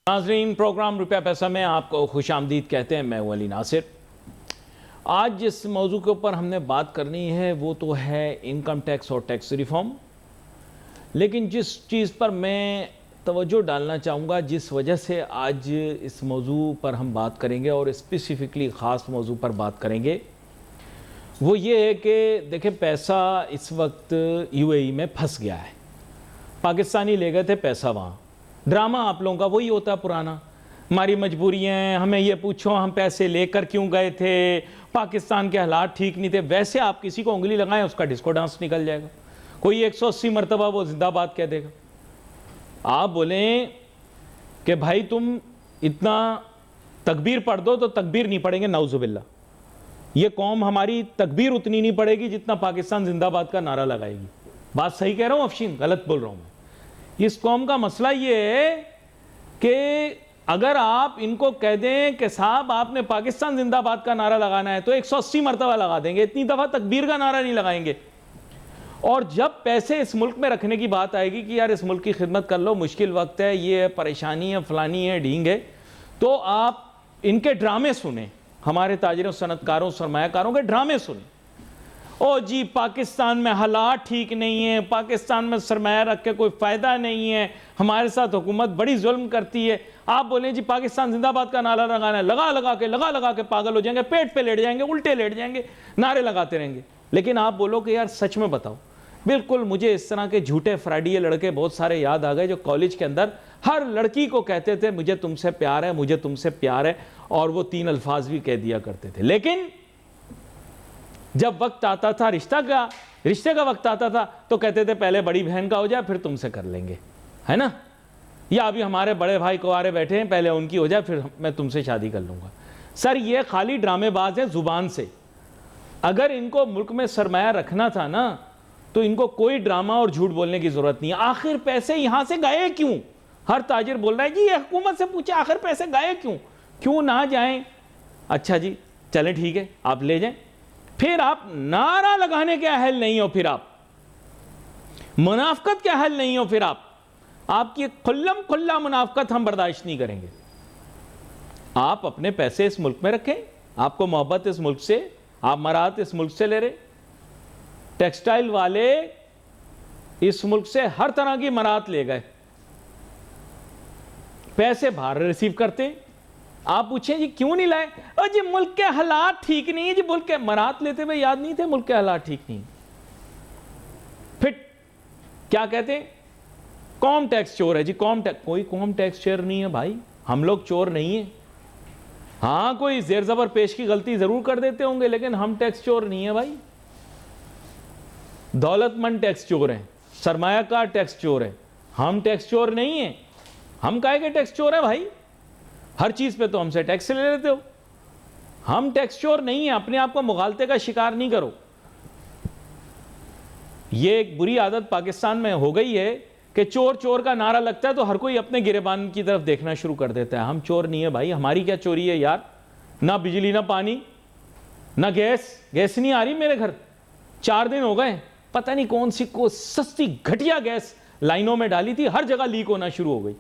नाजरीन, प्रोग्राम रुपया पैसा में आपको खुश आमदीद कहते हैं। मैं हूं अली नासिर। आज जिस मौजू के ऊपर हमने बात करनी है वो तो है इनकम टैक्स और टैक्स रिफॉर्म। लेकिन जिस चीज़ पर मैं तवज्जो डालना चाहूँगा, जिस वजह से आज इस मौजू पर हम बात करेंगे और स्पेसिफ़िकली ख़ास मौजू पर बात करेंगे, वो ये है कि देखें, पैसा इस वक्त यूएई में फंस गया है। पाकिस्तानी ले गए थे पैसा वहाँ। ड्रामा आप लोगों का वही होता है पुराना, हमारी मजबूरियाँ हैं, हमें ये पूछो हम पैसे लेकर क्यों गए थे, पाकिस्तान के हालात ठीक नहीं थे। वैसे आप किसी को उंगली लगाएं, उसका डिस्को डांस निकल जाएगा। कोई 180 मरतबा वो जिंदाबाद कह देगा। आप बोलें कि भाई तुम इतना तकबीर पढ़ दो, तो तकबीर नहीं पढ़ेंगे, नाउजुबिल्ला। ये कौम हमारी तकबीर उतनी नहीं पड़ेगी जितना पाकिस्तान जिंदाबाद का नारा लगाएगी। बात सही कह रहा हूँ अफशीन, गलत बोल रहा हूँ मैं? इस कौम का मसला ये है कि अगर आप इनको कह दें कि साहब आपने पाकिस्तान जिंदाबाद का नारा लगाना है, तो 180 मरतबा लगा देंगे, इतनी दफ़ा तकबीर का नारा नहीं लगाएंगे। और जब पैसे इस मुल्क में रखने की बात आएगी कि यार इस मुल्क की खिदमत कर लो, मुश्किल वक्त है, ये है, परेशानी है, फलानी है, ढींग है, तो आप इनके ड्रामे सुने, हमारे ताजिरों, सनतकारों, सरमायाकारों के ड्रामे सुने। ओ जी, पाकिस्तान में हालात ठीक नहीं है, पाकिस्तान में सरमाया रख के कोई फ़ायदा नहीं है, हमारे साथ हुकूमत बड़ी जुल्म करती है। आप बोलें जी पाकिस्तान जिंदाबाद का नारा लगाना है, लगा लगा के पागल हो जाएंगे, पेट पे लेट जाएंगे, उल्टे लेट जाएंगे, नारे लगाते रहेंगे। लेकिन आप बोलो कि यार सच में बताओ, बिल्कुल मुझे इस तरह के झूठे फ्राडिये लड़के बहुत सारे याद आ गए जो कॉलेज के अंदर हर लड़की को कहते थे मुझे तुमसे प्यार है, मुझे तुमसे प्यार है, और वो 3 अल्फाज भी कह दिया करते थे। लेकिन जब वक्त आता था रिश्ते का वक्त आता था, तो कहते थे पहले बड़ी बहन का हो जाए फिर तुमसे कर लेंगे, है ना, या अभी हमारे बड़े भाई कुंवारे बैठे हैं, पहले उनकी हो जाए फिर मैं तुमसे शादी कर लूंगा। सर ये खाली ड्रामेबाज है जुबान से। अगर इनको मुल्क में सरमाया रखना था ना, तो इनको कोई ड्रामा और झूठ बोलने की जरूरत नहीं है। आखिर पैसे यहां से गए क्यों? हर ताजिर बोल रहा है जी, हुकूमत से पूछे आखिर पैसे गए क्यों ना जाएं? अच्छा जी चलें, ठीक है, आप ले जाएं। फिर आप नारा लगाने के अहल नहीं हो, फिर आप मुनाफकत के अहल नहीं हो, फिर आपकी खुल्लम खुल्ला मुनाफकत हम बर्दाश्त नहीं करेंगे। आप अपने पैसे इस मुल्क में रखें, आपको मोहब्बत इस मुल्क से, आप मराहत इस मुल्क से ले रहे। टेक्सटाइल वाले इस मुल्क से हर तरह की मराहत ले गए, पैसे बाहर रिसीव करते। आप पूछें जी क्यों नहीं लाए? और जी मुल्क के हालात ठीक नहीं है जी, मुल्क के मराहत लेते हुए याद नहीं थे मुल्क के हालात ठीक नहीं। फिर क्या कहते हैं? कौम टैक्स चोर है जी, कोई कौम टैक्स चोर नहीं है भाई, हम लोग चोर नहीं है। हाँ कोई जेर जबर पेश की गलती जरूर कर देते होंगे, लेकिन हम टैक्स चोर नहीं है भाई। दौलतमंद टैक्स चोर है, सरमायाकार टैक्स चोर है, हम टैक्स चोर नहीं है। हम काहे के टैक्स चोर है भाई? हर चीज पे तो हमसे टैक्स ले लेते हो। हम टैक्स चोर नहीं है, अपने आप को मुगालते का शिकार नहीं करो। ये एक बुरी आदत पाकिस्तान में हो गई है कि चोर चोर का नारा लगता है तो हर कोई अपने गिरेबान की तरफ देखना शुरू कर देता है। हम चोर नहीं है भाई, हमारी क्या चोरी है यार? ना बिजली, ना पानी, ना गैस नहीं आ रही मेरे घर। 4 दिन हो गए, पता नहीं कौन सी को सस्ती घटिया गैस लाइनों में डाली थी, हर जगह लीक होना शुरू हो गई।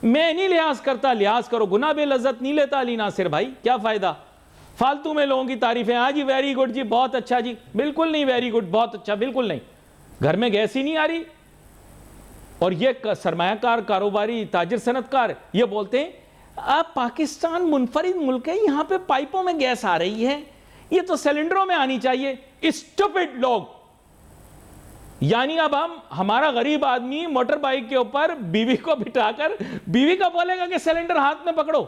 मैं नहीं लिहाज करता, लिहाज करो, गुना बे लज्जत नहीं लेता अली नासिर भाई, क्या फायदा फालतू में लोगों की तारीफें। हाँ जी वेरी गुड जी, बहुत अच्छा जी, बिल्कुल नहीं वेरी गुड, बहुत अच्छा बिल्कुल नहीं। घर में गैस ही नहीं आ रही, और ये सरमायाकार, कारोबारी, ताजिर, सनतकार ये बोलते हैं आप पाकिस्तान मुनफरिद मुल्क है, यहां पे पाइपों में गैस आ रही है, ये तो सिलेंडरों में आनी चाहिए। स्टूपिड लोग। यानी अब हमारा गरीब आदमी मोटर बाइक के ऊपर बीवी को बिठाकर बीवी का बोलेगा कि सिलेंडर हाथ में पकड़ो।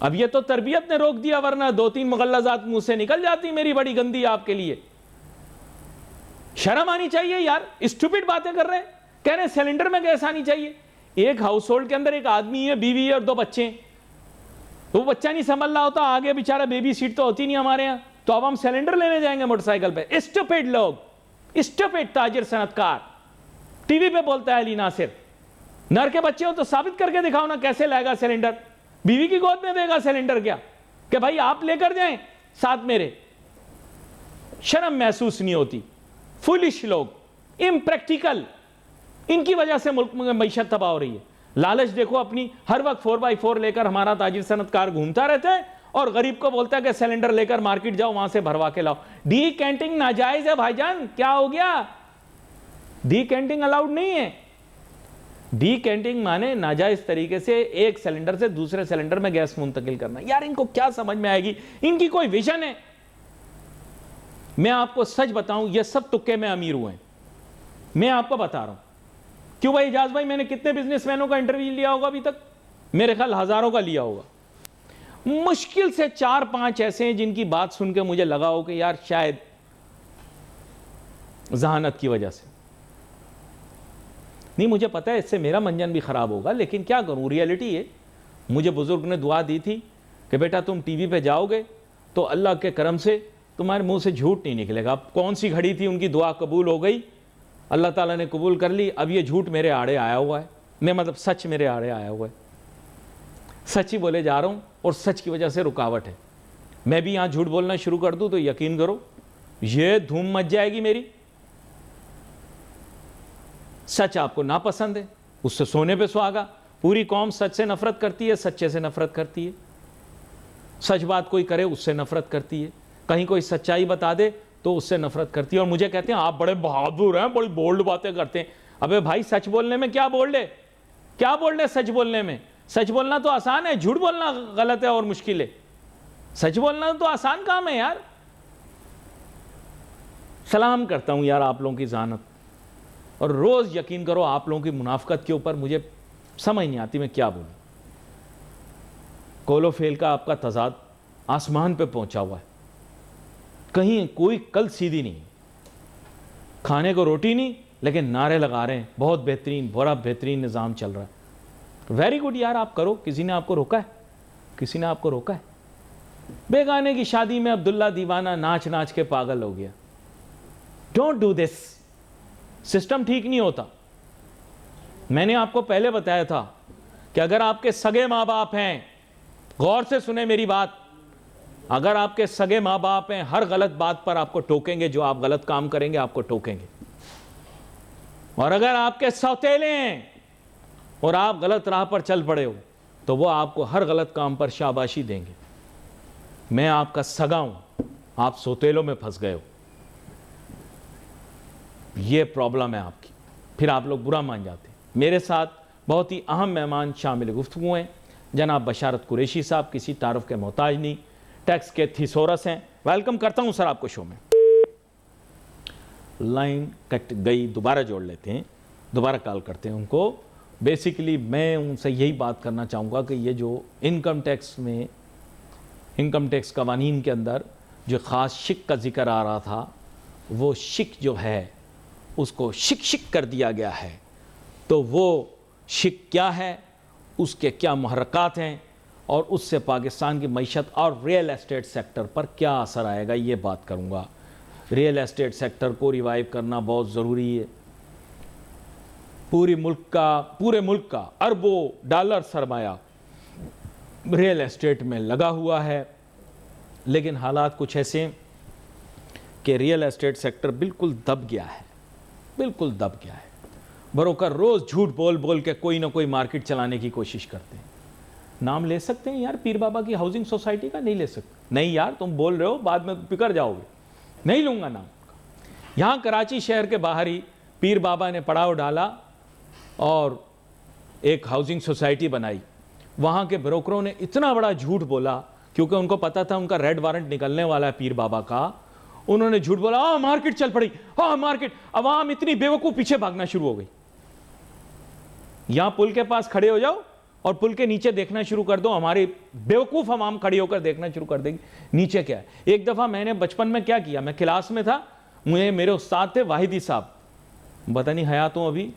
अब ये तो तरबियत ने रोक दिया, वरना 2-3 मुगल्लज़ात मुंह से निकल जाती मेरी बड़ी गंदी आपके लिए। शर्म आनी चाहिए यार, स्टूपिड बातें कर रहे हैं, कह रहे हैं सिलेंडर में गैस आनी चाहिए। एक हाउस होल्ड के अंदर एक आदमी है, बीवी है और 2 बच्चे हैं, तो वो बच्चा नहीं संभल रहा होता, आगे बेचारा बेबी सीट तो होती नहीं हमारे यहां, तो अब हम सिलेंडर लेने जाएंगे मोटरसाइकिल पे। स्टूपिड लोग, स्टूपिड ताजिर, सनतकार। टीवी पे बोलता है अली नासिर, नर के बच्चे हो तो साबित करके दिखाओ ना, कैसे लाएगा सिलेंडर? बीवी की गोद में देगा सिलेंडर क्या, कि भाई आप लेकर जाएं साथ मेरे? शर्म महसूस नहीं होती? फुलिश लोग, इम्प्रैक्टिकल। इनकी वजह से मुल्क में मईशत तबाह हो रही है। लालच देखो अपनी, हर वक्त 4x4 लेकर हमारा ताजिर सनतकार घूमता रहता है और गरीब को बोलता है कि सिलेंडर लेकर मार्केट जाओ, वहां से भरवा के लाओ। डीकैंटिंग नाजायज है भाईजान, क्या हो गया? डीकैंटिंग अलाउड नहीं है। डीकैंटिंग माने नाजायज तरीके से एक सिलेंडर से दूसरे सिलेंडर में गैस मुंतकिल करना। यार इनको क्या समझ में आएगी? इनकी कोई विजन है? मैं आपको सच बताऊं, ये सब तुक्के में अमीर हुए हैं, मैं आपको बता रहा हूं। क्यों भाई इजाज भाई, मैंने कितने बिजनेसमैनों का इंटरव्यू लिया होगा अभी तक? मेरे ख्याल हजारों का लिया होगा। मुश्किल से 4-5 ऐसे हैं जिनकी बात सुन के मुझे लगा हो कि यार शायद जहानत की वजह से नहीं, मुझे पता है इससे मेरा मंजन भी खराब होगा, लेकिन क्या करूं, रियलिटी है। मुझे बुजुर्ग ने दुआ दी थी कि बेटा तुम टीवी पे जाओगे तो अल्लाह के करम से तुम्हारे मुंह से झूठ नहीं निकलेगा। अब कौन सी घड़ी थी, उनकी दुआ कबूल हो गई, अल्लाह ताला ने कबूल कर ली। अब ये झूठ मेरे आड़े आया हुआ है, मैं मतलब सच मेरे आड़े आया हुआ है, सच ही बोले जा रहा हूं और सच की वजह से रुकावट है। मैं भी यहां झूठ बोलना शुरू कर दूं तो यकीन करो ये धूम मच जाएगी मेरी। सच आपको नापसंद है, उससे सोने पे सुहागा। पूरी कौम सच से नफरत करती है, सच्चे से नफरत करती है। सच बात कोई करे उससे नफरत करती है, कहीं कोई सच्चाई बता दे तो उससे नफरत करती है। और मुझे कहते हैं आप बड़े बहादुर हैं, बड़ी बोल्ड बातें करते हैं। अबे भाई सच बोलने में क्या बोल्ड है? क्या बोल्ड है सच बोलने में? सच बोलना तो आसान है, झूठ बोलना गलत है और मुश्किल है। सच बोलना तो आसान काम है यार। सलाम करता हूं यार आप लोगों की ज़हानत, और रोज यकीन करो आप लोगों की मुनाफकत के ऊपर मुझे समझ नहीं आती मैं क्या बोलूं। कोलोफेल का आपका तजाद आसमान पे पहुंचा हुआ है, कहीं कोई कल सीधी नहीं, खाने को रोटी नहीं, लेकिन नारे लगा रहे हैं बहुत बेहतरीन, बड़ा बेहतरीन निज़ाम चल रहा है। वेरी गुड यार, आप करो, किसी ने आपको रोका है? किसी ने आपको रोका है? बेगाने की शादी में अब्दुल्ला दीवाना नाच नाच के पागल हो गया। डोंट डू दिस, सिस्टम ठीक नहीं होता। मैंने आपको पहले बताया था कि अगर आपके सगे माँ बाप हैं, गौर से सुने मेरी बात, अगर आपके सगे माँ बाप हैं हर गलत बात पर आपको टोकेंगे, जो आप गलत काम करेंगे आपको टोकेंगे। और अगर आपके सौतेले हैं और आप गलत राह पर चल पड़े हो तो वो आपको हर गलत काम पर शाबाशी देंगे। मैं आपका सगा हूं, आप सौतेलों में फंस गए हो, ये प्रॉब्लम है आपकी, फिर आप लोग बुरा मान जाते हैं। मेरे साथ बहुत ही अहम मेहमान शामिल गुफ्तगू हैं, जनाब बशारत कुरैशी साहब, किसी तारुफ के मोहताज नहीं, टैक्स के थिसोरस हैं। वेलकम करता हूं सर आपको शो में। लाइन कट गई, दोबारा जोड़ लेते हैं, दोबारा कॉल करते हैं उनको। बेसिकली मैं उनसे यही बात करना चाहूँगा कि ये जो इनकम टैक्स में, इनकम टैक्स कवानीन के अंदर जो ख़ास शिक का जिक्र आ रहा था, वो शिक जो है उसको शिक कर दिया गया है। तो वो शिक क्या है, उसके क्या मुहर्रकात हैं, और उससे पाकिस्तान की मईशत और रियल एस्टेट सेक्टर पर क्या असर आएगा, ये बात करूँगा। रियल एस्टेट सेक्टर को रिवाइव करना बहुत ज़रूरी है। पूरे मुल्क का अरबों डॉलर सरमाया रियल एस्टेट में लगा हुआ है, लेकिन हालात कुछ ऐसे कि रियल एस्टेट सेक्टर बिल्कुल दब गया है, बिल्कुल दब गया है। ब्रोकर रोज़ झूठ बोल बोल के कोई ना कोई मार्केट चलाने की कोशिश करते हैं। नाम ले सकते हैं यार पीर बाबा की हाउसिंग सोसाइटी का? नहीं ले सकते। नहीं यार तुम बोल रहे हो, बाद में बिगड़ जाओगे, नहीं लूँगा नाम। यहाँ कराची शहर के बाहर ही पीर बाबा ने पड़ाव डाला और एक हाउसिंग सोसाइटी बनाई। वहाँ के ब्रोकरों ने इतना बड़ा झूठ बोला, क्योंकि उनको पता था उनका रेड वारंट निकलने वाला है पीर बाबा का। उन्होंने झूठ बोला, हाँ मार्केट चल पड़ी, हाँ मार्केट। अवाम इतनी बेवकूफ़ पीछे भागना शुरू हो गई। यहाँ पुल के पास खड़े हो जाओ और पुल के नीचे देखना शुरू कर दो, हमारी बेवकूफ़ अवाम खड़ी होकर देखना शुरू कर देगी नीचे क्या है। एक दफ़ा मैंने बचपन में क्या किया, मैं क्लास में था, मुझे मेरे उस्ताद थे वाहिदी साहब, पता नहीं हयात हूँ अभी,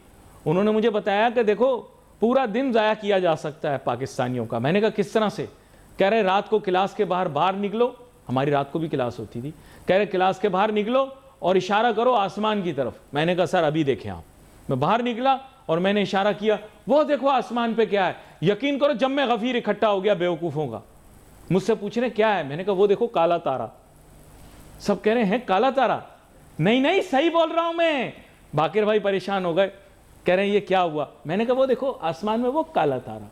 उन्होंने मुझे बताया कि देखो पूरा दिन ज़ाया किया जा सकता है पाकिस्तानियों का। मैंने कहा किस तरह से? कह रहे रात को क्लास के बाहर निकलो, हमारी रात को भी क्लास होती थी, कह रहे क्लास के बाहर निकलो और इशारा करो आसमान की तरफ। मैंने कहा सर अभी देखें आप। मैं बाहर निकला और मैंने इशारा किया, वो देखो आसमान पे क्या है। यकीन करो जब मैं गफीर इकट्ठा हो गया बेवकूफ़ों का, मुझसे पूछ रहे क्या है, मैंने कहा वो देखो काला तारा। सब कह रहे हैं काला तारा? नहीं नहीं सही बोल रहा हूं मैं। बाकिर भाई परेशान हो गए, कह रहे हैं ये क्या हुआ? मैंने कहा वो देखो आसमान में वो काला तारा।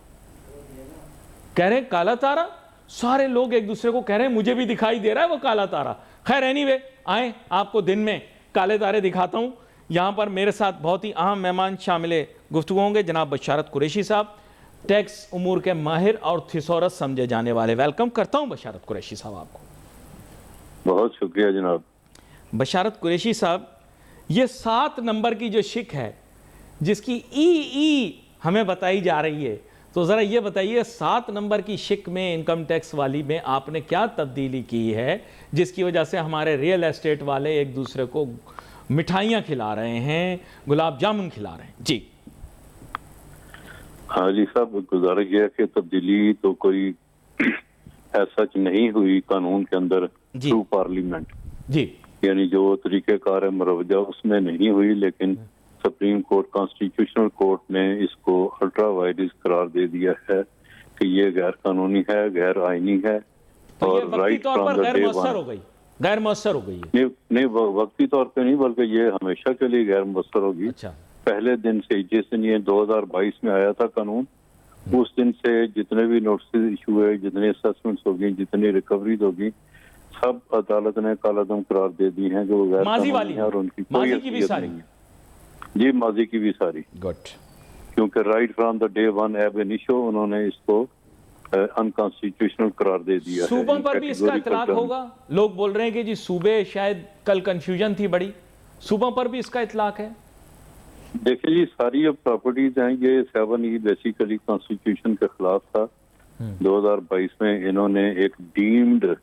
कह रहे हैं काला तारा? सारे लोग एक दूसरे को कह रहे हैं मुझे भी दिखाई दे रहा है वो काला तारा। खैर एनीवे, आए आपको दिन में काले तारे दिखाता हूं। यहां पर मेरे साथ बहुत ही अहम मेहमान शामिल गुफ्तगू होंगे, जनाब बशारत कुरैशी साहब, टैक्स उमूर के माहिर और थिसोरस समझे जाने वाले। वेलकम करता हूं बशारत कुरैशी साहब आपको। बहुत शुक्रिया जनाब। बशारत कुरैशी साहब, ये 7 नंबर की जो शिक है जिसकी ई हमें बताई जा रही है, तो ज़रा ये बताइए 7 नंबर की शिक में, इनकम टैक्स वाली में आपने क्या तब्दीली की है जिसकी वजह से हमारे रियल एस्टेट वाले एक दूसरे को मिठाइयाँ खिला रहे हैं, गुलाब जामुन खिला रहे हैं? जी हाँ जी साहब, गुजारिश है कि तब्दीली तो कोई ऐसा नहीं हुई कानून के अंदर थ्रू पार्लियामेंट जी, यानी जो तरीक़ेकार है मुरवजा उसमें नहीं हुई, लेकिन सुप्रीम कोर्ट कॉन्स्टिट्यूशनल कोर्ट ने इसको अल्ट्रा वायरस करार दे दिया है कि ये गैर कानूनी है, गैर आईनी है। तो और ये वक्ती तौर पर गैर मौसर हो गई, गैर मौसर हो गई है? नहीं वक्ती तौर पे नहीं, बल्कि ये हमेशा के लिए गैर मौसर होगी। अच्छा। पहले दिन से, जिस दिन ये 2022 में आया था कानून, उस दिन से जितने भी नोटिस इशू हुए, जितने असेसमेंट्स होगी, जितनी रिकवरीज होगी, सब अदालत ने कालादम करार दे दी हैं जो गैर कानूनी है और उनकी कोई हैसियत नहीं है। जी, माजी की भी सारी। गुड। क्योंकि right from the day one एब इनिशियो उन्होंने इसको अनकॉन्स्टिट्यूशनल करार दे दिया। सूबों पर भी इसका इतलाक होगा? लोग बोल रहे हैं कि जी सूबे, शायद कल कंफ्यूजन थी बड़ी, सूबों पर भी इसका इतलाक है? देखिए जी, सारी अब प्रॉपर्टीज हैं, ये 7E बेसिकली कॉन्स्टिट्यूशन के खिलाफ था। 2022 में इन्होंने एक डीम्ड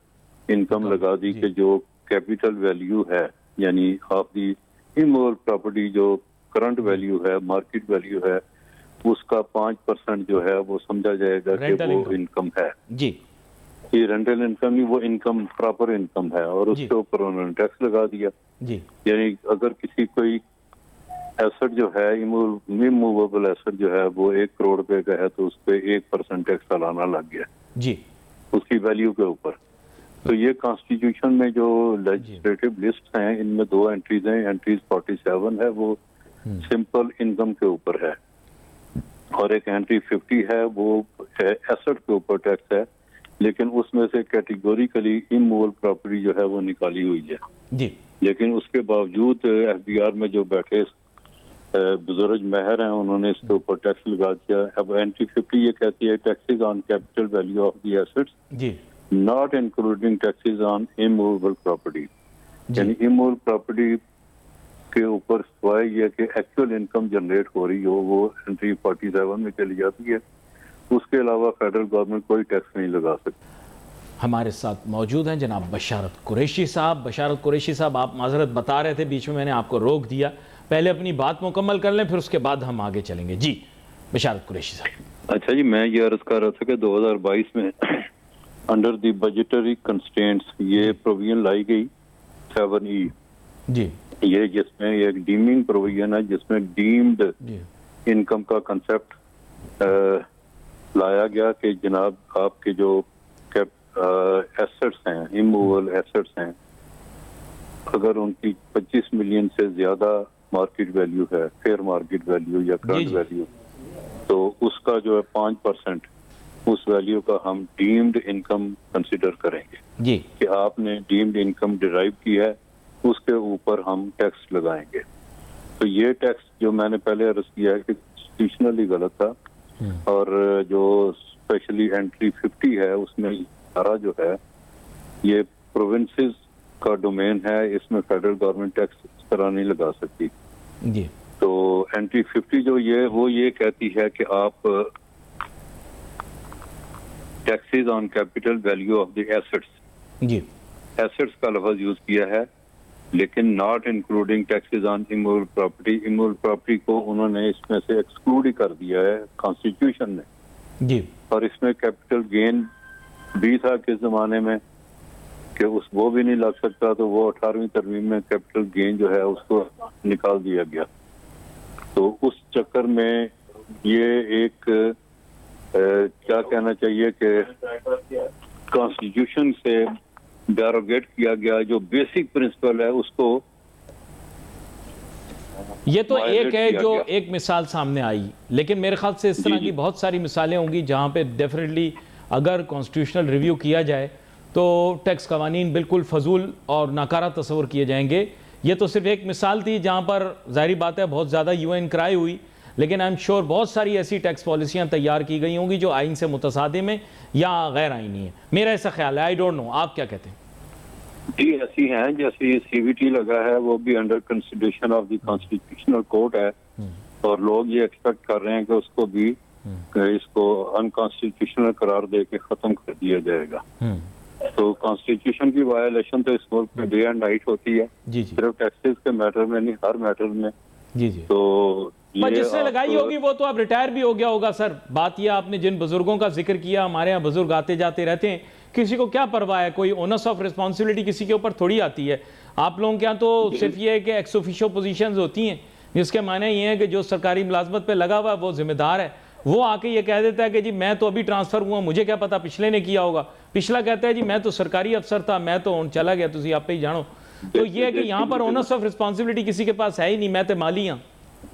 इनकम लगा दी कि जो कैपिटल वैल्यू है, यानी ऑफ दी इमूवेबल प्रॉपर्टी, जो करंट वैल्यू है, मार्केट वैल्यू है, उसका 5% जो है वो समझा जाएगा कि वो इनकम है। जी, ये रेंटल इनकम नहीं, वो इनकम प्रॉपर इनकम है, और उसके ऊपर उन्होंने टैक्स लगा दिया। जी, यानी अगर किसी कोई एसेट जो है, इमूवेबल एसेट जो है, वो 1 करोड़ रुपए का है, तो उस पर 1% टैक्स सालाना लग गया जी, उसकी वैल्यू के ऊपर। तो ये कॉन्स्टिट्यूशन में जो लेजिस्लेटिव लिस्ट हैं, इनमें 2 एंट्रीज हैं। एंट्रीज 47 है, वो सिंपल इनकम के ऊपर है, और एक एंट्री 50 है, वो एसेट के ऊपर टैक्स है, लेकिन उसमें से कैटेगोरिकली इमूवेबल प्रॉपर्टी जो है वो निकाली हुई है जी। लेकिन उसके बावजूद FBR में जो बैठे बुजुर्ग महर हैं, उन्होंने इसके ऊपर टैक्स लगा दिया। अब एंट्री 50 ये कहती है taxes on capital value of the assets जी, not including taxes on immovable property. यानी इमूवेबल प्रॉपर्टी के ऊपर सिवाय ये कि एक्चुअल इनकम जनरेट हो रही हो, वो एंट्री 47 में चली जाती है। उसके अलावा फेडरल गवर्नमेंट कोई टैक्स नहीं लगा सकती। हमारे साथ मौजूद हैं जनाब बशारत कुरैशी साहब। बशारत कुरैशी साहब, आप माजरत बता रहे थे, बीच में मैंने आपको रोक दिया, पहले अपनी बात मुकम्मल कर लें, फिर उसके बाद हम आगे चलेंगे। जी बशारत कुरैशी साहब। अच्छा जी, मैं ये अर्ज कर रहा था कि 2022 में अंडर द बजटरी कंस्ट्रेंट्स ये प्रोविजन लाई गई 7E जी, ये जिसमें एक डीमिंग प्रोविजन है, जिसमें डीम्ड इनकम का कंसेप्ट लाया गया कि जनाब आपके जो एसेट्स हैं, इमूवेबल एसेट्स हैं, अगर उनकी 25 मिलियन से ज्यादा मार्केट वैल्यू है, फेयर मार्केट वैल्यू या करंट वैल्यू, तो उसका जो है 5% उस वैल्यू का हम डीम्ड इनकम कंसिडर करेंगे जी, कि आपने डीम्ड इनकम डिराइव की है, उसके ऊपर हम टैक्स लगाएंगे। तो ये टैक्स जो मैंने पहले अर्ज किया है कि कॉन्स्टिट्यूशनली गलत था, और जो स्पेशली एंट्री 50 है उसमें सारा जो है ये प्रोविंसेस का डोमेन है, इसमें फेडरल गवर्नमेंट टैक्स इस तरह नहीं लगा सकती जी। तो एंट्री 50 जो ये कहती है कि आप taxes on capital value of the assets, जी, एसेट्स का लफ्ज यूज किया है, लेकिन not including taxes on immovable property. Immovable property को उन्होंने इसमें से एक्सक्लूड ही कर दिया है कॉन्स्टिट्यूशन ने जी। और इसमें कैपिटल गेन भी था किस जमाने में कि वो भी नहीं लग सकता, तो वो 18वीं तरमीम में कैपिटल गेन जो है उसको निकाल दिया गया। तो उस चक्कर में ये एक क्या कहना चाहिए कि कॉन्स्टिट्यूशन से डेरोगेट किया गया, जो बेसिक प्रिंसिपल है उसको ये तो violate एक है किया जो गया। एक मिसाल सामने आई, लेकिन मेरे ख्याल से इस तरह जी। की बहुत सारी मिसालें होंगी जहाँ पे डेफिनेटली अगर कॉन्स्टिट्यूशनल रिव्यू किया जाए तो टैक्स कवानीन बिल्कुल फजूल और नाकारा तस्वर किए जाएंगे। ये तो सिर्फ एक मिसाल थी जहाँ पर ज़ाहिर बात है बहुत ज़्यादा यूएन क्राई हुई, लेकिन आई एम श्योर बहुत सारी ऐसी टैक्स पॉलिसियाँ तैयार की गई होंगी जो आइन से मुतसादिम है या गैर आइनी है। मेरा ऐसा ख्याल है, आई डोंट नो, आप क्या कहते हैं? जी ऐसी हैं, जैसे सीवीटी लगा है वो भी under consideration of the constitutional court है, और लोग ये एक्सपेक्ट कर रहे हैं कि उसको भी इसको अनकॉन्स्टिट्यूशनल करार दे के खत्म कर दिया जाएगा। तो कॉन्स्टिट्यूशन की वायलेशन तो इस मुल्क में डे एंड नाइट होती है, जी जी सिर्फ टैक्सेस के मैटर में नहीं, हर मैटर में। जी जी। तो पर ये जिसने लगाई होगी वो तो अब रिटायर भी हो गया होगा सर। बात ये आपने जिन बुजुर्गों का जिक्र किया, हमारे यहाँ बुजुर्ग आते जाते रहते हैं, किसी को क्या परवाह है, कोई ओनर्स ऑफ रिस्पॉन्सिबिलिटी किसी के ऊपर थोड़ी आती है। आप लोगों के यहाँ तो सिर्फ ये है कि एक्स ऑफिशियो पोजीशंस होती हैं, जिसके माने ये है कि जो सरकारी मुलाजमत पे लगा हुआ है वो जिम्मेदार है। वो आके ये कह देता है कि जी मैं तो अभी ट्रांसफर हुआ, मुझे क्या पता पिछले ने किया होगा। पिछला कहता है जी मैं तो सरकारी अफसर था, मैं तो चला गया, तुझे आप पे ही जानो। तो ये है कि यहाँ पर ओनर्स ऑफ रिस्पॉन्सिबिलिटी किसी के पास है ही नहीं, मैं तो माली हाँ।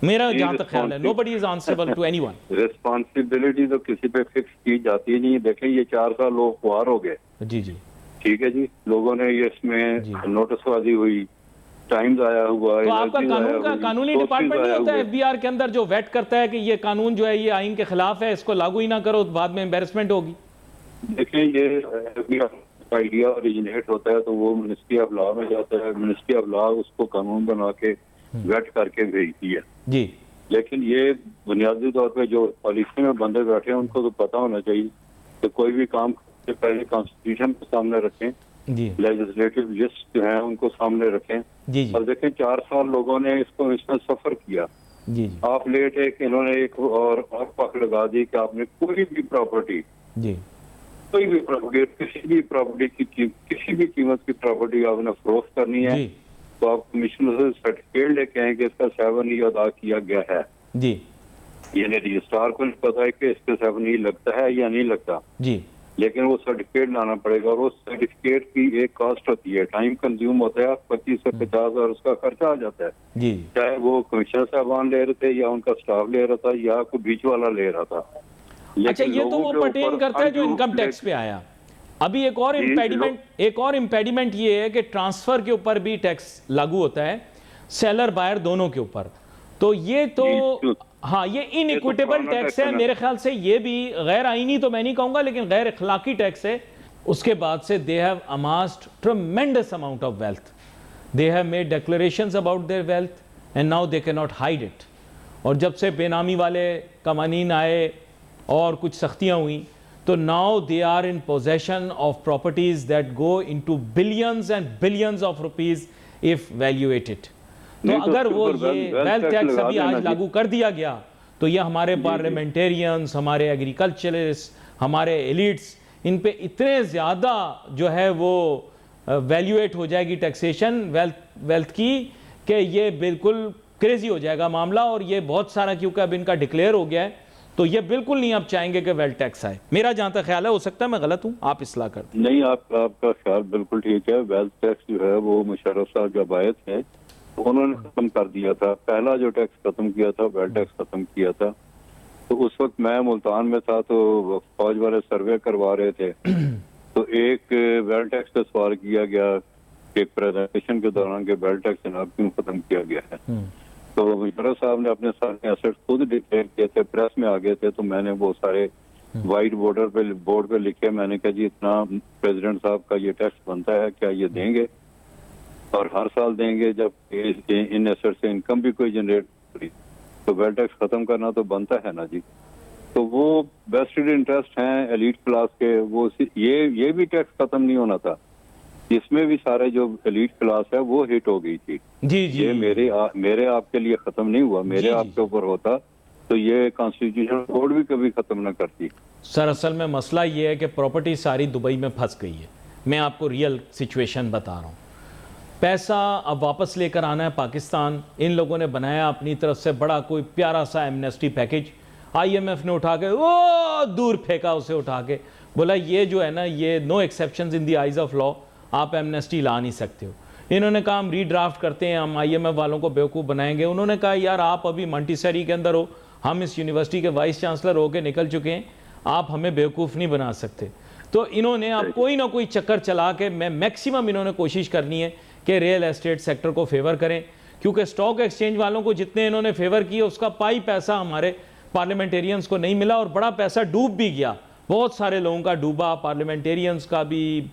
मेरा जहाँ तक ख्याल है nobody is answerable to anyone. Responsibility तो किसी पे फिक्स की जाती ही नहीं। देखें ये 4 साल लोग खुआर हो गए, जी जी ठीक है जी, लोगों ने ये इसमें नोटिसबाजी हुई, टाइम आया हुआ, तो आपका energy कानून ज़ाया का हुई, कानूनी resources डिपार्टमेंट नहीं ज़ाया होता हुए। एफबीआर के अंदर जो वेट करता है कि ये कानून जो है ये आइन के खिलाफ है, इसको लागू ही ना करो, तो बाद में एम्बेरसमेंट होगी। देखिए ये आइडिया ओरिजिनेट होता है तो वो मिनिस्ट्री ऑफ लॉ में जाता है, मिनिस्ट्री ऑफ लॉ उसको कानून बना के वेट करके भेजती है। जी लेकिन ये बुनियादी तौर पे जो पॉलिसी में बंदे बैठे हैं उनको तो पता होना चाहिए कि कोई भी काम से पहले कॉन्स्टिट्यूशन को सामने रखें, जी लेजिस्लेटिव लिस्ट जो है उनको सामने रखें। जी जी और देखें 4 साल लोगों ने इसको इसमें सफर किया। जी जी आप लेट है कि इन्होंने एक और पक लगा दी कि आपने कोई भी प्रॉपर्टी जी किसी भी प्रॉपर्टी की किसी भी कीमत की प्रॉपर्टी आपने फरोख्त करनी है जी तो आप कमिश्नर से सर्टिफिकेट लेके आए कि इसका 7E अदा किया गया है। जी यानी रजिस्ट्रार को नहीं पता है कि इसके 7E लगता है या नहीं लगता, जी लेकिन वो सर्टिफिकेट लाना पड़ेगा, और उस सर्टिफिकेट की एक कॉस्ट होती है, टाइम कंज्यूम होता है, 25 से 50 हज़ार उसका खर्चा आ जाता है। जी चाहे वो कमिश्नर साहबान ले रहे थे या उनका स्टाफ ले रहा था या कोई बीच वाला ले रहा था। अच्छा, ये तो वो पर्टेन करता है जो इनकम टैक्स पे आया। अभी एक और इम्पेडिमेंट ये है कि ट्रांसफर के ऊपर भी टैक्स लागू होता है, सेलर बायर दोनों के ऊपर। तो ये तो हाँ, ये इनइक्विटेबल टैक्स है मेरे ख्याल से। ये भी गैर आईनी तो मैं नहीं कहूंगा, लेकिन गैर अखलाकी टैक्स है। उसके बाद से they have amassed tremendous amount of wealth, they have made declarations about their wealth and now they can not hide it. और जब से बेनामी वाले कवानीन आए और कुछ सख्तियां हुई, तो now they are in possession of properties that go into billions and billions of rupees if valuated. तो अगर वो ये वेल्थ टैक्स अभी आज लागू कर दिया गया तो ये हमारे पार्लियामेंटेरियंस, हमारे एग्रीकल्चरिस्ट, हमारे एलिट्स, इन पे इतने ज़्यादा जो है वो वैल्यूएट हो जाएगी टैक्सेशन वेल्थ की कि ये बिल्कुल क्रेजी हो जाएगा मामला। और ये बहुत सारा क्योंकि अब इनका डिक्लेयर हो गया है, तो ये बिल्कुल नहीं आप चाहेंगे कि वेल्थ टैक्स आए। मेरा जहाँ तक ख्याल है, हो सकता है मैं गलत हूँ, आप इस्लाह कर दें। नहीं, आपका ख्याल बिल्कुल ठीक है। वेल्थ टैक्स जो है वो मुशर्रफ साहब जब आए थे तो उन्होंने खत्म कर दिया था। पहला जो टैक्स खत्म किया था वेल्थ टैक्स खत्म किया था। तो उस वक्त मैं मुल्तान में था, तो फौज वाले सर्वे करवा रहे थे, तो एक वेल्थ टैक्स का सवाल किया गया एक प्रेजेंटेशन के दौरान के वेल्थ टैक्स जनाब क्यों खत्म किया गया है। तो मुशर्रफ साहब ने अपने सारे एसेट खुद डिक्लेयर किए थे, प्रेस में आ गए थे, तो मैंने वो सारे वाइट बोर्ड पे लिखे। मैंने कहा जी इतना प्रेसिडेंट साहब का ये टैक्स बनता है, क्या ये देंगे? और हर साल देंगे जब इन एसेट से इनकम भी कोई जनरेट करी, तो वेल्थ टैक्स खत्म करना तो बनता है ना जी। तो वो वेस्टेड इंटरेस्ट हैं एलीट क्लास के, वो ये भी टैक्स खत्म नहीं होना था। इसमें भी सारे जो एलीट क्लास है वो हिट हो गई थी। जी जी, ये मेरे आपके लिए खत्म नहीं हुआ, मेरे आपके ऊपर होता तो ये कॉन्स्टिट्यूशन कोड भी कभी खत्म ना करती। सर असल में मसला ये है कि प्रॉपर्टी सारी दुबई में फंस गई है। मैं आपको रियल सिचुएशन बता रहा हूँ। पैसा अब वापस लेकर आना है पाकिस्तान। इन लोगों ने बनाया अपनी तरफ से बड़ा कोई प्यारा सा एमनेस्टी पैकेज, IMF ने उठा के वो दूर फेंका, उसे उठा के बोला ये जो है ना, ये no exceptions in the eyes of law, आप एमनेस्टी ला नहीं सकते हो। इन्होंने कहा हम रीड्राफ्ट करते हैं, हम IMF वालों को बेवकूफ़ बनाएंगे। उन्होंने कहा यार आप अभी मॉन्टेसरी के अंदर हो, हम इस यूनिवर्सिटी के वाइस चांसलर होकर निकल चुके हैं, आप हमें बेवकूफ़ नहीं बना सकते। तो इन्होंने अब कोई ना कोई चक्कर चला के मैक्सिमम इन्होंने कोशिश करनी है कि रियल एस्टेट सेक्टर को फेवर करें, क्योंकि स्टॉक एक्सचेंज वालों को जितने इन्होंने फेवर किए उसका पाई पैसा हमारे पार्लियामेंटेरियंस को नहीं मिला, और बड़ा पैसा डूब भी गया, बहुत सारे लोगों का डूबा, पार्लियामेंटेरियंस का भी,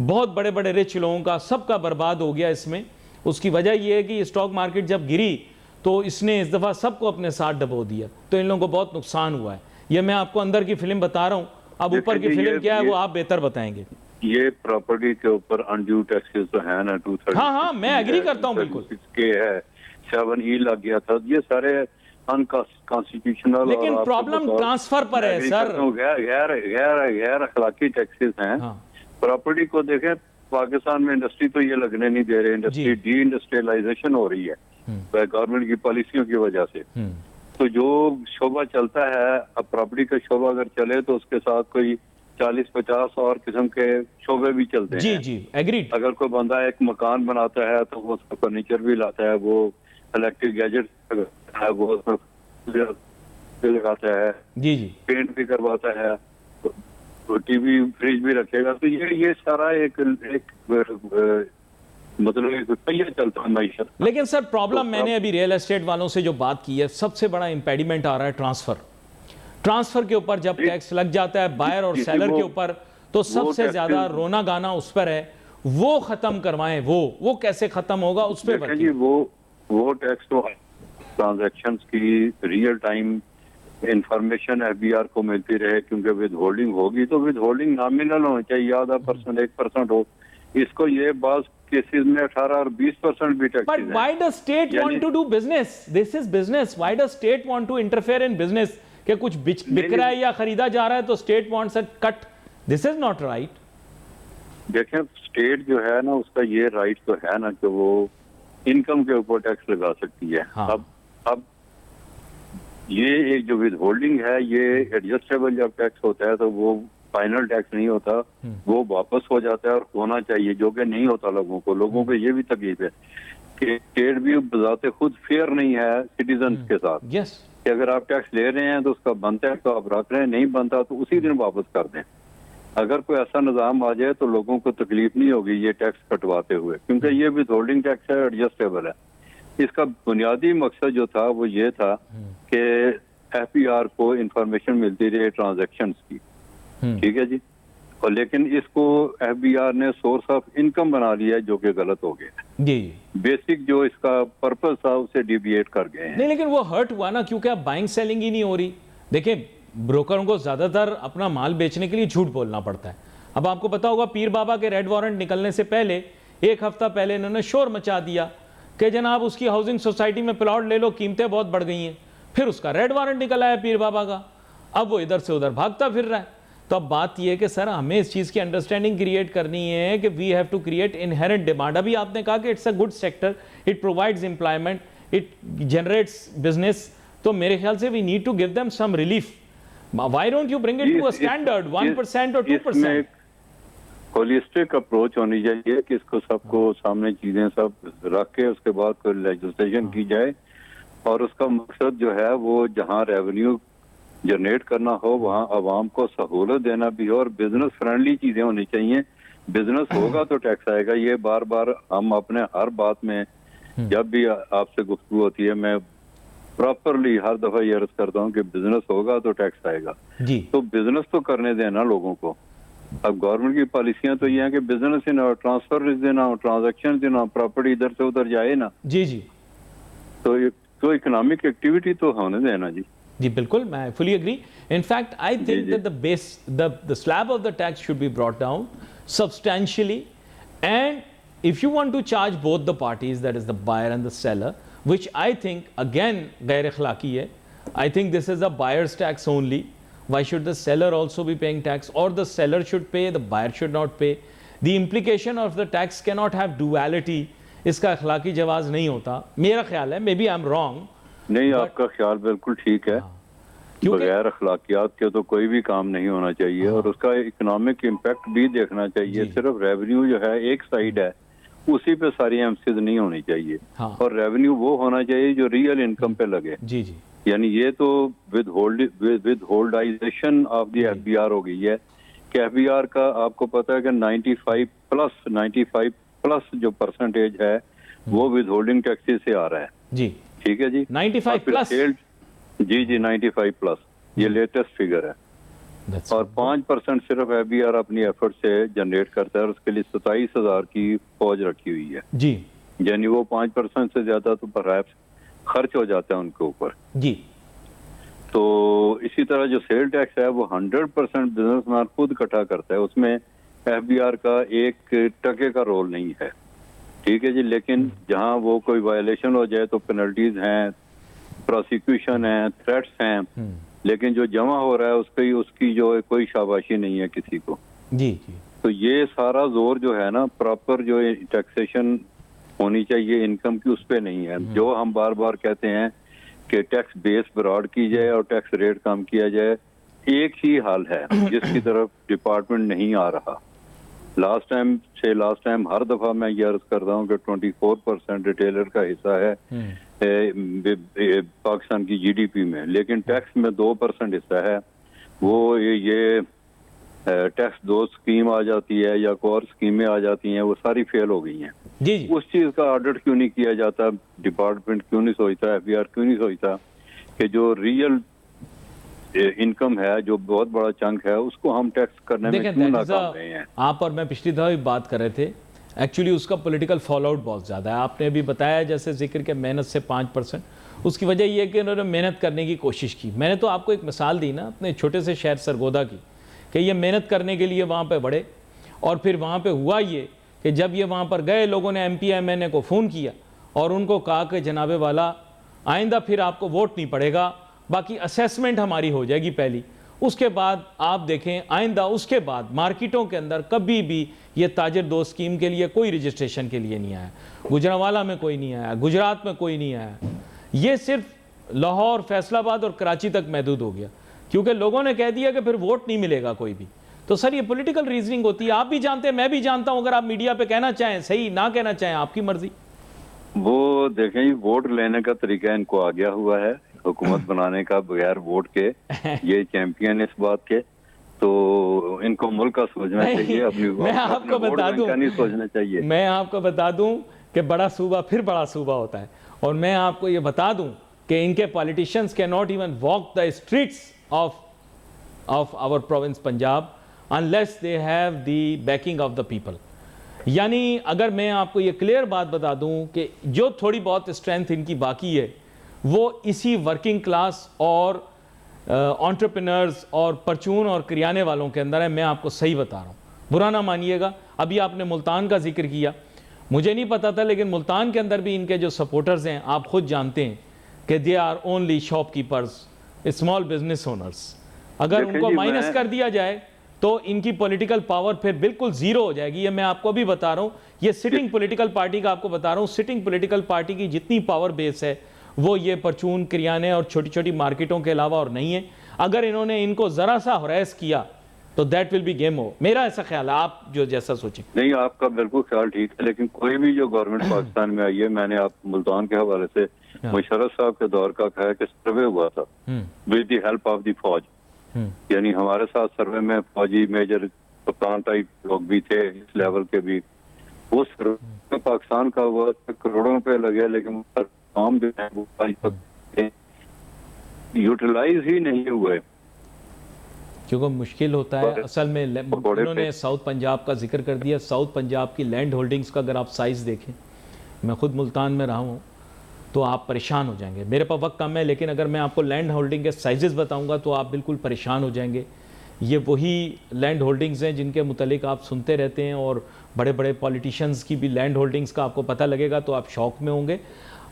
बहुत बड़े बड़े रिच लोगों का, सबका बर्बाद हो गया इसमें। उसकी वजह यह है कि स्टॉक मार्केट जब गिरी तो इसने इस दफ़ा सबको अपने साथ डबो दिया, तो इन लोगों को बहुत नुकसान हुआ है। ये मैं आपको अंदर की फिल्म बता रहा हूँ, अब ऊपर की फिल्म क्या है वो आप बेहतर बताएंगे। ये प्रॉपर्टी के ऊपर अनड्यू टैक्सेस तो है ना, 230। हाँ, मैं एग्री करता हूँ बिल्कुल। के है 7E लग गया था, ये सारे अनकॉन्स्टिट्यूशनल। लेकिन प्रॉब्लम ट्रांसफर पर है सर, गैर अखलाकी टैक्सेस हैं। प्रॉपर्टी को देखें, पाकिस्तान में इंडस्ट्री तो ये लगने नहीं दे रहे, इंडस्ट्री डी इंडस्ट्रियलाइजेशन हो रही है गवर्नमेंट की पॉलिसियों की वजह से। तो जो शोबा चलता है, अब प्रॉपर्टी का शोबा अगर चले तो उसके साथ कोई 40-50 और किस्म के शोबे भी चलते हैं। जी एग्रीड। अगर कोई बंदा एक मकान बनाता है तो वो उसका फर्नीचर भी लाता है, वो इलेक्ट्रिक गैजेट है, वो लगाता है, जी पेंट भी करवाता है, तो टीवी फ्रिज भी रखेगा। तो ये सारा एक मतलब एक पहिया चलता है माइशत। लेकिन सर प्रॉब्लम मैंने अभी रियल एस्टेट वालों से जो बात की है, सबसे बड़ा इंपेडिमेंट आ रहा है ट्रांसफर के ऊपर। जब टैक्स लग जाता है बायर और सेलर के ऊपर, तो सबसे ज्यादा रोना गाना उस पर है, वो खत्म करवाएं। वो कैसे खत्म होगा उस पर बताइए। वो टैक्स तो ट्रांजैक्शंस की रियल टाइम इंफॉर्मेशन FBR को मिलती रहे, क्योंकि विद होल्डिंग होगी तो विद होल्डिंग नॉमिनल होना चाहिए, आधा परसेंट 1% हो। इसको ये बात केसेस में 18 और 20% भी tax. But why does state want to do business? This is business. Why does state want to interfere in business? कि कुछ बिक रहा है या खरीदा जा रहा है तो state wants a cut. This is not right. देखें, स्टेट जो है ना, उसका ये राइट तो है ना कि वो इनकम के ऊपर टैक्स लगा सकती है। हाँ। अब ये एक जो विद होल्डिंग है, ये एडजस्टेबल जब टैक्स होता है तो वो फाइनल टैक्स नहीं होता, वो वापस हो जाता है, और होना चाहिए, जो कि नहीं होता। लोगों को ये भी तकलीफ है कि स्टेट भी बजाते खुद फेयर नहीं है सिटीजन के साथ। yes. कि अगर आप टैक्स ले रहे हैं तो उसका बनता है तो आप रख रहे हैं, नहीं बनता तो उसी दिन वापस कर दें। अगर कोई ऐसा निज़ाम आ जाए तो लोगों को तकलीफ नहीं होगी ये टैक्स कटवाते हुए, क्योंकि ये विद होल्डिंग टैक्स है, एडजस्टेबल है। इसका बुनियादी मकसद जो था वो ये था कि FBR को इंफॉर्मेशन मिलती रहे ट्रांजैक्शंस की, ठीक है जी। और लेकिन इसको FBR ने सोर्स ऑफ इनकम बना लिया है, जो कि गलत हो गया जी। बेसिक जो इसका पर्पस था उसे डिविएट कर गए हैं। नहीं, लेकिन वो हर्ट हुआ ना, क्योंकि अब बाइंग सेलिंग ही नहीं हो रही। देखिए, ब्रोकरों को ज्यादातर अपना माल बेचने के लिए झूठ बोलना पड़ता है। अब आपको पता होगा, पीर बाबा के रेड वारंट निकलने से पहले 1 हफ्ता पहले इन्होंने शोर मचा दिया कि जनाब उसकी हाउसिंग सोसाइटी में प्लॉट ले लो, कीमतें बहुत बढ़ गई हैं। फिर उसका रेड वारंट निकल आया पीर बाबा का, अब वो इधर से उधर भागता फिर रहा है। तो अब बात यह है कि सर हमें इस चीज़ की अंडरस्टैंडिंग क्रिएट करनी है कि we have to create inherent demand. अभी आपने कहा कि it's a good sector, it provides employment, it generates business, तो मेरे ख्याल से we need to give them some relief. Why don't you bring it to a standard 1% और 2%? Holistic approach होनी चाहिए कि इसको सबको सामने चीजें सब रख के उसके बाद कोई लेजिस्लेशन की जाए, और उसका मकसद जो है वो जहाँ रेवेन्यू जनरेट करना हो वहाँ आवाम को सहूलत देना भी हो, और बिजनेस फ्रेंडली चीजें होनी चाहिए। बिजनेस होगा तो टैक्स आएगा। ये बार बार हम अपने हर बात में जब भी आपसे गुफ्तगू होती है, मैं प्रॉपरली हर दफा ये अर्ज करता हूँ कि बिजनेस होगा तो टैक्स आएगा जी। तो बिजनेस तो करने देना लोगों को। अब गवर्नमेंट की पॉलिसियां तो ये हैं कि बिजनेस इन और ट्रांसफर देना हो, ट्रांजैक्शन देना, प्रॉपर्टी इधर से उधर जाए ना जी। तो इकोनॉमिक एक्टिविटी तो होने देना जी। जी बिल्कुल, मैं fully agree. In fact, I think that the slab of the tax should be brought down substantially, and if you want to charge both the parties, that is the buyer and the seller, which I think again गैर अखलाकी है. I think this is a buyer's tax only. Why should the seller also be paying tax, or the seller should pay, the buyer should not pay? The implication of the tax cannot have duality. इसका अखलाकी जवाज नहीं होता, मेरा ख्याल है, maybe I am wrong. नहीं, आपका ख्याल बिल्कुल ठीक है। बगैर अखलाकियात के तो कोई भी काम नहीं होना चाहिए, और उसका इकोनॉमिक इम्पैक्ट भी देखना चाहिए। सिर्फ रेवेन्यू जो है एक साइड है, उसी पे सारी एम्फसिस नहीं होनी चाहिए। हाँ। और रेवेन्यू वो होना चाहिए जो रियल इनकम पे लगे। जी जी यानी ये तो विद होल्डाइजेशन ऑफ द एफबीआर हो गई है कि एफबीआर का आपको पता है कि 95 प्लस जो परसेंटेज है वो विद होल्डिंग टैक्सेस से आ रहा है। जी। ठीक है जी, 95 प्लस। जी जी 95 प्लस ये लेटेस्ट फिगर है। That's और 5% सिर्फ एफबीआर अपनी एफर्ट से जनरेट करता है और उसके लिए 27,000 की फौज रखी हुई है। जी यानी वो 5% से ज्यादा तो परहैप्स खर्च हो जाता है उनके ऊपर। जी। तो इसी तरह जो सेल टैक्स है वो 100% बिजनेसमैन खुद इकट्ठा करता है, उसमें एफबीआर का 1% का रोल नहीं है। ठीक है जी, लेकिन जहां वो कोई वायलेशन हो जाए तो पेनल्टीज हैं, प्रोसिक्यूशन है, थ्रेट्स हैं, लेकिन जो जमा हो रहा है उसकी जो है कोई शाबाशी नहीं है किसी को। जी जी। तो ये सारा जोर जो है ना प्रॉपर जो टैक्सेशन होनी चाहिए इनकम की उस पे नहीं है। जो हम बार बार कहते हैं कि टैक्स बेस ब्रॉड की जाए और टैक्स रेट कम किया जाए, एक ही हाल है जिसकी तरफ डिपार्टमेंट नहीं आ रहा। लास्ट टाइम हर दफा मैं ये अर्ज करता हूँ कि 24% रिटेलर का हिस्सा है पाकिस्तान की जीडीपी में, लेकिन टैक्स में 2% हिस्सा है। वो ये टैक्स 2 स्कीम आ जाती है या कोई और स्कीमें आ जाती हैं, वो सारी फेल हो गई हैं। जी जी। उस चीज का ऑडिट क्यों नहीं किया जाता? डिपार्टमेंट क्यों नहीं सोचता, एफबीआर क्यों नहीं सोचता कि जो रियल इनकम है, जो बहुत बड़ा चंक है, उसको हम टैक्स करने में क्यों नाकाम रहे हैं? आप और मैं पिछली दफा भी बात कर रहे थे, एक्चुअली उसका पॉलिटिकल फॉलोआउट बहुत ज़्यादा है। आपने अभी बताया जैसे जिक्र के मेहनत से 5%, उसकी वजह यह है कि उन्होंने मेहनत करने की कोशिश की। मैंने तो आपको एक मिसाल दी ना अपने छोटे से शहर सरगोदा की, कि ये मेहनत करने के लिए वहाँ पे बढ़े और फिर वहाँ पे हुआ ये कि जब ये वहाँ पर गए, लोगों ने MPMNA को फ़ोन किया और उनको कहा कि जनाबे वाला आइंदा फिर आपको वोट नहीं पड़ेगा, बाकी असेसमेंट हमारी हो जाएगी पहली, उसके बाद आप देखें आइंदा उसके बाद मार्केटों के अंदर कभी भी ये ताजर 2 स्कीम के लिए कोई रजिस्ट्रेशन के लिए नहीं आया। गुजरांवाला में कोई नहीं आया, गुजरात में कोई नहीं आया, ये सिर्फ लाहौर, फैसलाबाद और कराची तक महदूद हो गया, क्योंकि लोगों ने कह दिया कि फिर वोट नहीं मिलेगा कोई भी। तो सर ये पॉलिटिकल रीजनिंग होती है, आप भी जानते हैं, मैं भी जानता हूं। अगर आप मीडिया पे कहना चाहें सही, ना कहना चाहें आपकी मर्जी। वो देखें जी, वोट लेने का तरीका इनको आ गया हुआ है, हुकूमत बनाने का बगैर वोट के। ये चैंपियन इस बात के, तो इनको मुल्क का सोचना चाहिए, अपनी मैं आपको बता दूं, नहीं सोचना चाहिए। मैं आपको बता दूं कि बड़ा सूबा फिर बड़ा सूबा होता है। और मैं आपको ये बता दूं कि इनके politicians can not even walk the streets of our province Punjab unless they have the backing of the people. यानी अगर मैं आपको ये क्लियर बात बता दूं कि जो थोड़ी बहुत स्ट्रेंथ इनकी बाकी है वो इसी वर्किंग क्लास और एंटरप्रेन्योर्स और परचून और किराने वालों के अंदर है। मैं आपको सही बता रहा हूँ, बुरा ना मानिएगा। अभी आपने मुल्तान का जिक्र किया, मुझे नहीं पता था, लेकिन मुल्तान के अंदर भी इनके जो सपोर्टर्स हैं, आप खुद जानते हैं कि they are only shopkeepers, small business owners. अगर उनको माइनस कर दिया जाए तो इनकी पॉलिटिकल पावर फिर बिल्कुल जीरो हो जाएगी। ये मैं आपको अभी बता रहा हूँ, ये सिटिंग पॉलिटिकल पार्टी का आपको बता रहा हूँ। सिटिंग पॉलिटिकल पार्टी की जितनी पावर बेस है वो ये परचून, किराने और छोटी छोटी मार्केटों के अलावा और नहीं है। अगर इन्होंने इनको जरा सा हरास किया तो that will be game over. मेरा ऐसा ख्याल है, आप जो जैसा सोचें। नहीं, आपका बिल्कुल ख्याल ठीक है, लेकिन कोई भी जो गवर्नमेंट पाकिस्तान में आई है, मैंने आप मुल्तान के हवाले से मुशर्रफ साहब के दौर का कहा कि सर्वे हुआ था with the help of the फौज। यानी हमारे साथ सर्वे में फौजी मेजर कप्तान टाइप लोग भी थे, इस लेवल के भी। वो सर्वे पाकिस्तान का हुआ, करोड़ों रुपए लगे, लेकिन काम जो है वो यूटिलाइज ही नहीं हुए, क्योंकि मुश्किल होता है असल में। उन्होंने साउथ पंजाब का जिक्र कर दिया। साउथ पंजाब की लैंड होल्डिंग्स का अगर आप साइज़ देखें, मैं खुद मुल्तान में रहा हूँ, तो आप परेशान हो जाएंगे। मेरे पास वक्त कम है, लेकिन अगर मैं आपको लैंड होल्डिंग के साइजेस बताऊंगा तो आप बिल्कुल परेशान हो जाएंगे। ये वही लैंड होल्डिंग्स हैं जिनके मुतालिक आप सुनते रहते हैं, और बड़े बड़े पॉलिटिशियंस की भी लैंड होल्डिंग्स का आपको पता लगेगा तो आप शौक में होंगे।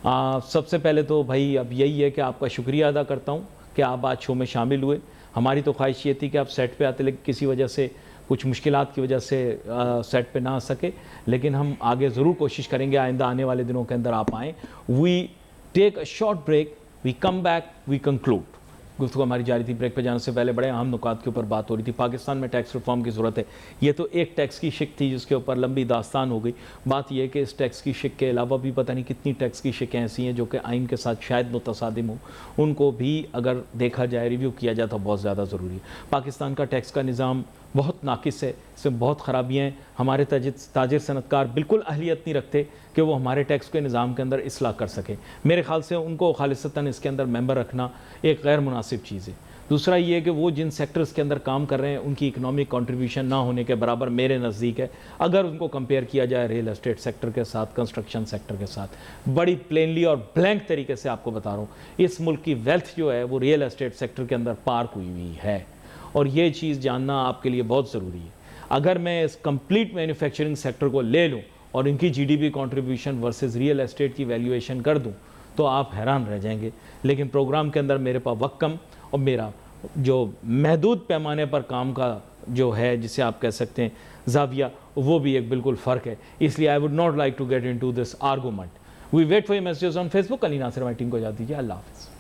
सबसे पहले तो भाई अब यही है कि आपका शुक्रिया अदा करता हूँ कि आप आज शो में शामिल हुए। हमारी तो ख्वाहिश ये थी कि आप सेट पे आते, लेकिन किसी वजह से, कुछ मुश्किलात की वजह से सेट पे ना आ सके, लेकिन हम आगे ज़रूर कोशिश करेंगे आइंदा आने वाले दिनों के अंदर आप आएँ। We take a short break, we come back, we conclude. गुफ्तगू हमारी जारी थी। ब्रेक पे जाने से पहले बड़े अहम नुकात के ऊपर बात हो रही थी। पाकिस्तान में टैक्स रिफॉर्म की ज़रूरत है। ये तो एक टैक्स की शिक थी जिसके ऊपर लंबी दास्तान हो गई। बात यह है कि इस टैक्स की शिक के अलावा भी पता नहीं कितनी टैक्स की शिकें ऐसी हैं जो कि आइन के साथ शायद मुतसादिम हो। उनको भी अगर देखा जाए, रिव्यू किया जाए तो बहुत ज़्यादा ज़रूरी है। पाकिस्तान का टैक्स का निज़ाम बहुत नाकिस है, इसमें बहुत ख़राबियाँ हैं। हमारे ताजिर सनतकार बिल्कुल अहलियत नहीं रखते कि वो हमारे टैक्स के निज़ाम के अंदर इसलाह कर सकें। मेरे ख्याल से उनको खालिसतन इसके अंदर मेंबर रखना एक गैर मुनासिब चीज़ है। दूसरा ये है कि वो जिन सेक्टर्स के अंदर काम कर रहे हैं उनकी इकनॉमिक कंट्रीब्यूशन ना होने के बराबर मेरे नज़दीक है। अगर उनको कंपेयर किया जाए रियल एस्टेट सेक्टर के साथ, कंस्ट्रक्शन सेक्टर के साथ, बड़ी प्लेनली और ब्लैंक तरीके से आपको बता रहा हूँ, इस मुल्क की वेल्थ जो है वो रियल एस्टेट सेक्टर के अंदर पार्क हुई है, और ये चीज़ जानना आपके लिए बहुत ज़रूरी है। अगर मैं इस कंप्लीट मैन्युफैक्चरिंग सेक्टर को ले लूँ और इनकी GDP contribution versus real estate की वैल्यूएशन कर दूँ तो आप हैरान रह जाएंगे। लेकिन प्रोग्राम के अंदर मेरे पास वक्त कम और मेरा जो महदूद पैमाने पर काम का जो है, जिसे आप कह सकते हैं जाविया, वो भी एक बिल्कुल फ़र्क है। इसलिए I would not like to get into this argument. We wait for your messages on Facebook. Ali Nasir हमारी टीम को इजाज़त दीजिए। अल्लाह हाफ़िज़।